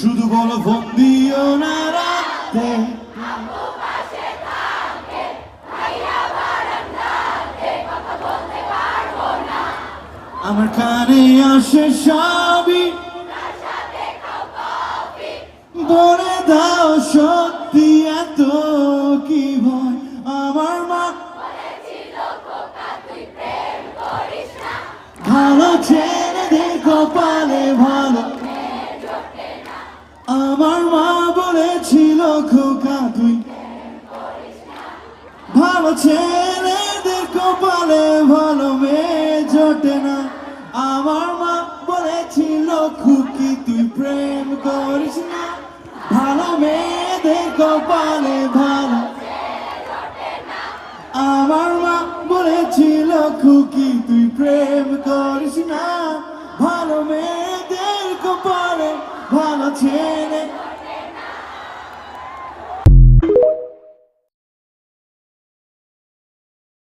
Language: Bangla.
শুধু বলো ফোন দিও না রাতে। আমার কানে আসে সবই, বলে দাও সত্যি এত কি ভয়। আমার মা ভালো ছেলেদের কপালে ভালো, আমার মা বলেছিল খোকা তুই ভালো ছেলেদের কপালে ভালো মেয়ে জোটে না। আমার মা বলেছিল খুকি তুই প্রেম করিস না, ভালো মেয়েদের কপালে ভালো। আমার মা বলেছিল খুকি তুই প্রেম করিস না, ভালো মেয়েদের কপালে ভালো ছেলে।